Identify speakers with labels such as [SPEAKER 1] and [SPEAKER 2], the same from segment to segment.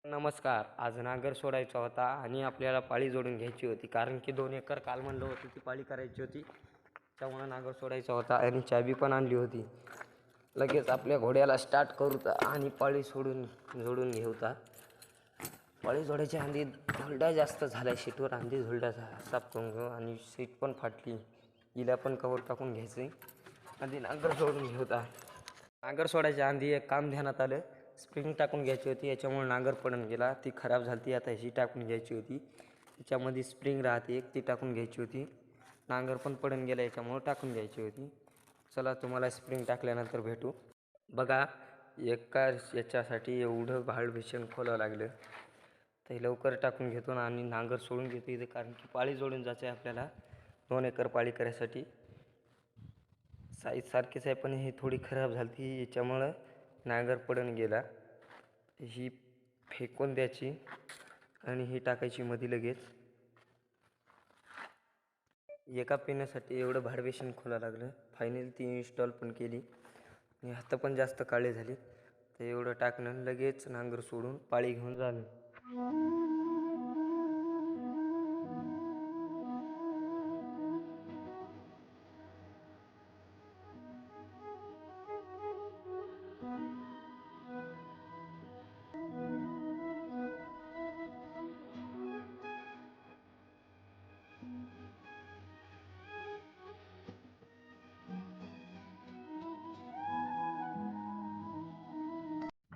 [SPEAKER 1] नमस्कार. आज नांगर सोडायचा होता आणि आपल्याला पाळी जोडून घ्यायची होती, कारण की 2 एकर काल म्हणलं होतं ती पाळी करायची होती. त्यामुळे नांगर सोडायचा होता आणि चाबी पण आणली होती. लगेच आपल्या घोड्याला स्टार्ट करूता आणि पाळी जोडून घेऊता. पाळी जोडायच्या आधी झुलडा जास्त झाला आहे शीटवर, आधी झुलडा साफ करून घेऊ आणि सीट पण फाटली, हिला पण कवर टाकून घ्यायचं. आधी नांगर सोडून घेऊता. नांगर सोडायच्या आधी एक काम ध्यानात आलं, स्प्रिंग टाकून घ्यायची होती, याच्यामुळे नांगर पडून गेला. ती खराब झाली, आता ही टाकून घ्यायची होती. त्याच्यामध्ये स्प्रिंग राहते एक, ती टाकून घ्यायची होती. नांगर पण पडून गेला, याच्यामुळे टाकून घ्यायची होती. चला तुम्हाला स्प्रिंग टाकल्यानंतर भेटू. बघा, एका याच्यासाठी एवढं भाड भीषण खोलावं लागलं, तर लवकर टाकून घेतो आणि नांगर सोडून घेतो इथे, कारण की पाळी जोडून जायचं आहे आपल्याला 2 एकर पाळी करायसाठी. साईज सारखीच आहे, पण ही थोडी खराब झाली, याच्यामुळं नांगर पडून गेला. ही फेकून द्यायची आणि ही टाकायची मध्ये लगेच. एका पिण्यासाठी एवढं भाडवेशन खोला लागलं. फायनली ती इन्स्टॉल पण केली आणि हात पण जास्त काळे झाले. तर एवढं टाकणं, लगेच नांगर सोडून पाळी घेऊन जाणं.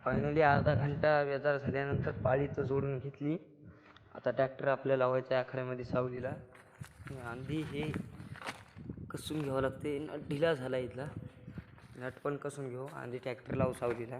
[SPEAKER 1] फायनली अर्धा घंटा बेजार झाल्यानंतर पाळी तर जोडून घेतली. आता ट्रॅक्टर आपल्याला लावायचं आहे आखड्यामध्ये सावलीला. आंधी हे कसून घ्यावं लागते, नट ढिला झाला इथला. नट पण कसून घेऊ, आधी ट्रॅक्टर लावू सावलीला.